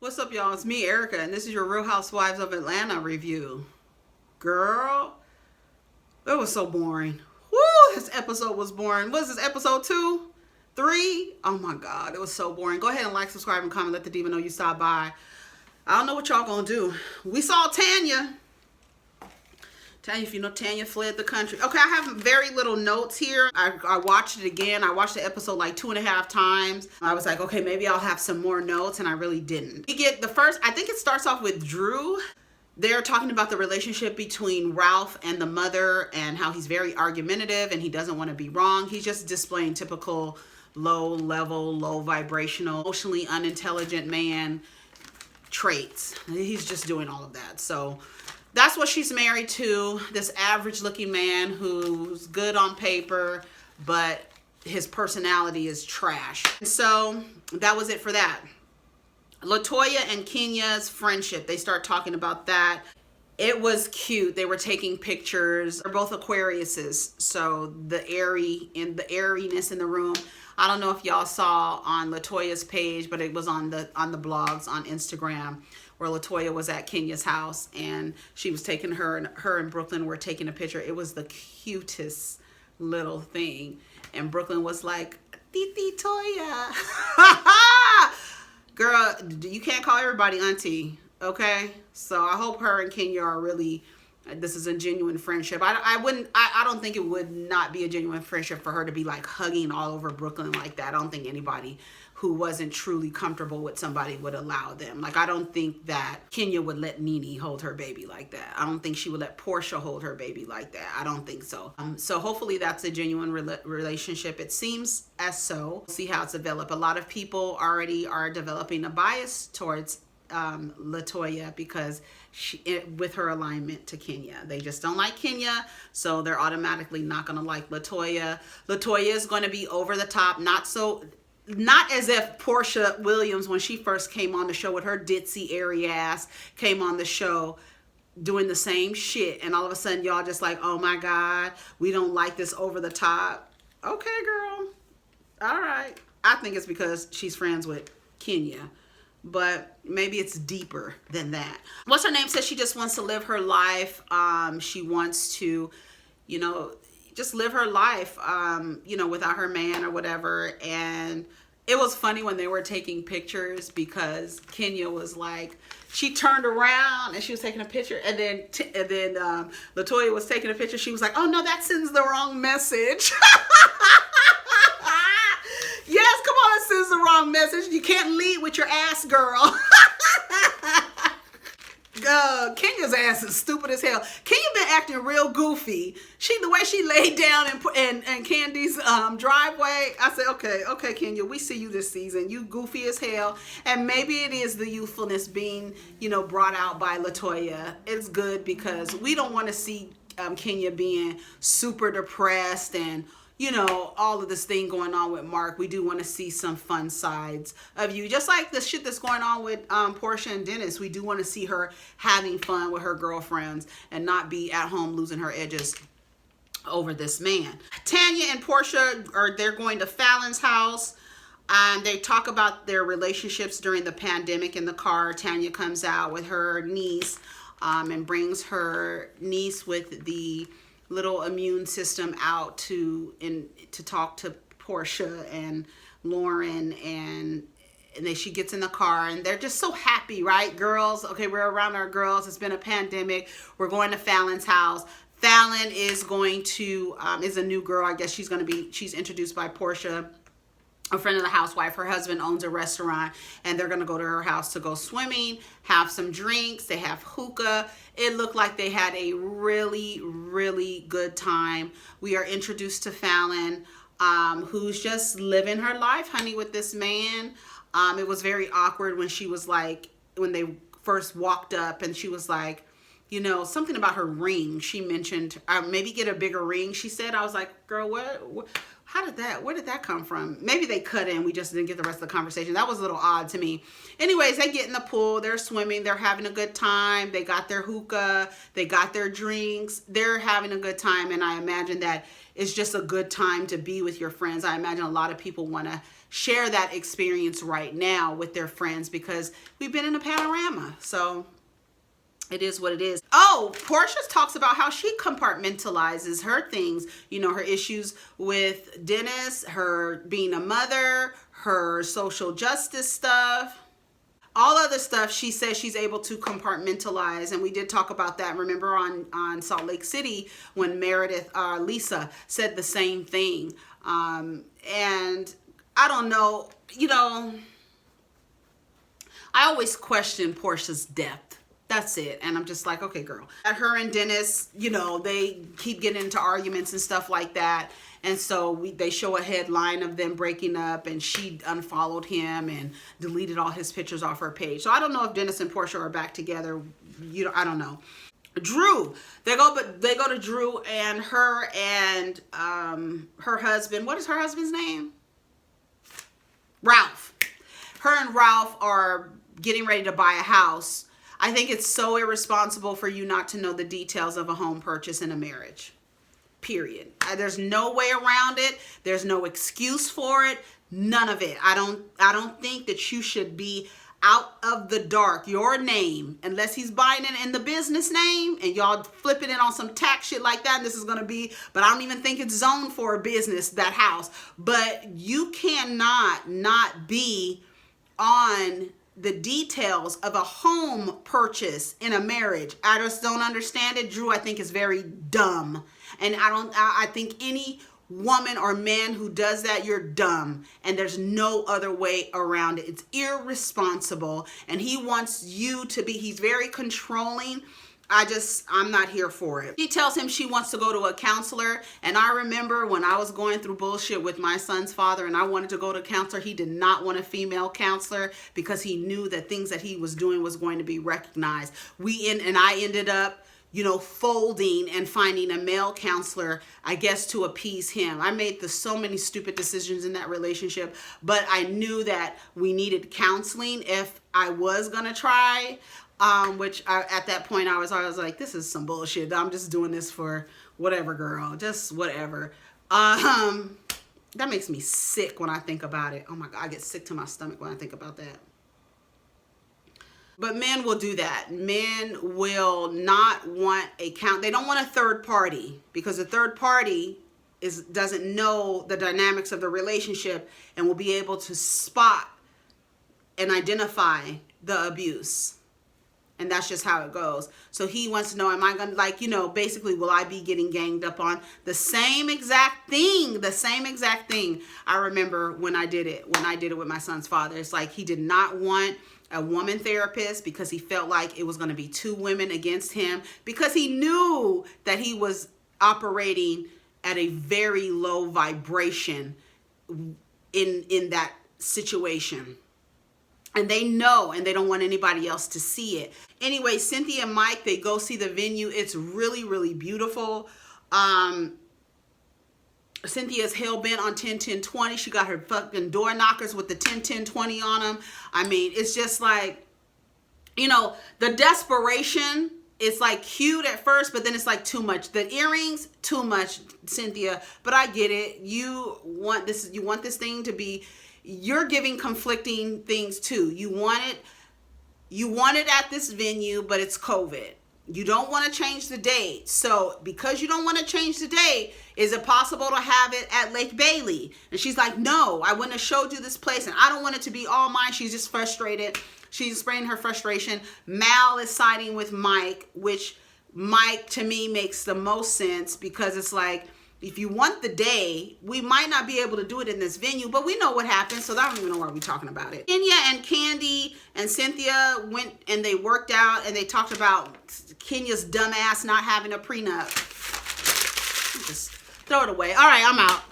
What's up, y'all? It's me, Erica, and this is your Real Housewives of Atlanta review. Girl, it was so boring. Woo, this episode was boring. What is this, episode 2? 3? Oh my God, it was so boring. Go ahead and like, subscribe, and comment. Let the diva know you stopped by. I don't know what y'all gonna do. We saw Tanya. Tanya, if you know, Tanya fled the country. Okay, I have very little notes here. I watched it again. I watched the episode like 2.5 times. I was like, okay, maybe I'll have some more notes, and I really didn't. You get the first, I think it starts off with Drew. They're talking about the relationship between Ralph and the mother and how he's very argumentative and he doesn't want to be wrong. He's just displaying typical low level, low vibrational, emotionally unintelligent man traits. He's just doing all of that. So that's what she's married to, this average looking man who's good on paper, but his personality is trash. So that was it for that. Latoya and Kenya's friendship, they start talking about that. It was cute. They were taking pictures. They're both Aquariuses, so the airiness in the room. I don't know if y'all saw on Latoya's page, but it was on the blogs on Instagram, where Latoya was at Kenya's house and she was taking her and Brooklyn were taking a picture. It was the cutest little thing, and Brooklyn was like, "Titi Toya." Girl, you can't call everybody auntie, okay? So I hope her and Kenya are really, this is a genuine friendship. I don't think it would not be a genuine friendship for her to be like hugging all over Brooklyn like that. I don't think anybody who wasn't truly comfortable with somebody would allow them. Like, I don't think that Kenya would let Nene hold her baby like that. I don't think she would let Portia hold her baby like that. I don't think so. So hopefully that's a genuine relationship. It seems as so. We'll see how it's developed. A lot of people already are developing a bias towards Latoya because with her alignment to Kenya. They just don't like Kenya, so they're automatically not going to like Latoya. Latoya is going to be over the top, not as if Portia Williams, when she first came on the show with her ditzy, airy ass, came on the show doing the same shit, and all of a sudden y'all just like, oh my God, we don't like this over the top. Okay, girl. All right. I think it's because she's friends with Kenya, but maybe it's deeper than that. What's her name says she just wants to live her life. She wants to, just live her life, without her man or whatever. And it was funny when they were taking pictures because Kenya was like, she turned around and she was taking a picture, and then Latoya was taking a picture. She was like, oh no, that sends the wrong message. Yes, come on, it sends the wrong message. You can't lead with your ass, girl. Kenya's ass is stupid as hell. Kenya been acting real goofy. The way she laid down in Candy's driveway. I said, okay, Kenya, we see you this season. You goofy as hell, and maybe it is the youthfulness being, brought out by Latoya. It's good because we don't want to see Kenya being super depressed and all of this thing going on with Mark. We do want to see some fun sides of you. Just like the shit that's going on with Portia and Dennis. We do want to see her having fun with her girlfriends and not be at home losing her edges over this man. Tanya and Portia, they're going to Fallon's house. They talk about their relationships during the pandemic in the car. Tanya comes out with her niece and brings her niece with the little immune system out to talk to Portia and Lauren, and then she gets in the car and they're just so happy, right? Girls, okay, we're around our girls. It's been a pandemic. We're going to Fallon's house. Fallon is going to is a new girl. I guess she's introduced by Portia, a friend of the housewife. Her husband owns a restaurant, and they're going to go to her house to go swimming, have some drinks. They have hookah. It looked like they had a really, really good time. We are introduced to Fallon, who's just living her life, honey, with this man. It was very awkward when she was like, when they first walked up and she was like, something about her ring. She mentioned maybe get a bigger ring, she said. I was like, girl, what where did that come from? Maybe they cut in. We just didn't get the rest of the conversation. That was a little odd to me. Anyways, they get in the pool. They're swimming. They're having a good time. They got their hookah. They got their drinks. They're having a good time. And I imagine that it's just a good time to be with your friends. I imagine a lot of people want to share that experience right now with their friends because we've been in a panorama. So it is what it is. Oh, Portia talks about how she compartmentalizes her things, you know, her issues with Dennis, her being a mother, her social justice stuff. All other stuff, she says she's able to compartmentalize, and we did talk about that. Remember on Salt Lake City when Meredith, Lisa said the same thing. And I don't know, you know, I always question Portia's depth. That's it. And I'm just like, okay, girl. At her and Dennis, you know, they keep getting into arguments and stuff like that. And so they show a headline of them breaking up, and she unfollowed him and deleted all his pictures off her page. So I don't know if Dennis and Portia are back together. You know, I don't know. Drew, they go to Drew and her husband. What is her husband's name? Ralph. Her and Ralph are getting ready to buy a house. I think it's so irresponsible for you not to know the details of a home purchase in a marriage. Period. There's no way around it. There's no excuse for it. None of it. I don't think that you should be out of the dark. Your name, unless he's buying it in the business name and y'all flipping it on some tax shit like that. And this is going to be, but I don't even think it's zoned for a business, that house. But you cannot not be on the details of a home purchase in a marriage. I just don't understand it. Drew, I think, is very dumb. And I think any woman or man who does that, you're dumb. And there's no other way around it. It's irresponsible. And he wants you to be, he's very controlling. I'm not here for it. She tells him she wants to go to a counselor. And I remember when I was going through bullshit with my son's father and I wanted to go to a counselor, he did not want a female counselor because he knew that things that he was doing was going to be recognized. And I ended up, you know, folding and finding a male counselor, I guess, to appease him. I made so many stupid decisions in that relationship, but I knew that we needed counseling if I was going to try. At that point I was like, this is some bullshit. I'm just doing this for whatever, girl, just whatever. That makes me sick when I think about it. Oh my God, I get sick to my stomach when I think about that. But men will do that. Men will not want they don't want a third party, because a third party doesn't know the dynamics of the relationship and will be able to spot and identify the abuse. And that's just how it goes. So he wants to know, am I going to, like, you know, basically, will I be getting ganged up on? The same exact thing. I remember when I did it with my son's father. It's like he did not want a woman therapist because he felt like it was going to be two women against him, because he knew that he was operating at a very low vibration in that situation. And they know, and they don't want anybody else to see it. Anyway, Cynthia and Mike, they go see the venue. It's really, really beautiful. Cynthia's hell-bent on 10-10-20. She got her fucking door knockers with the 10-10-20 on them. I mean, it's just like, you know, the desperation, it's like cute at first, but then it's like too much. The earrings, too much, Cynthia. But I get it. You want this thing to be, you're giving conflicting things too. You want it at this venue, but it's COVID. You don't want to change the date. So because you don't want to change the date, is it possible to have it at Lake Bailey? And she's like, no, I wouldn't have showed you this place, and I don't want it to be all mine. She's just frustrated. She's spraying her frustration. Mal is siding with Mike, which Mike to me makes the most sense, because it's like, if you want the day, we might not be able to do it in this venue, but we know what happened, so I don't even know why we're talking about it. Kenya and Candy and Cynthia went and they worked out, and they talked about Kenya's dumbass not having a prenup. Just throw it away. All right, I'm out.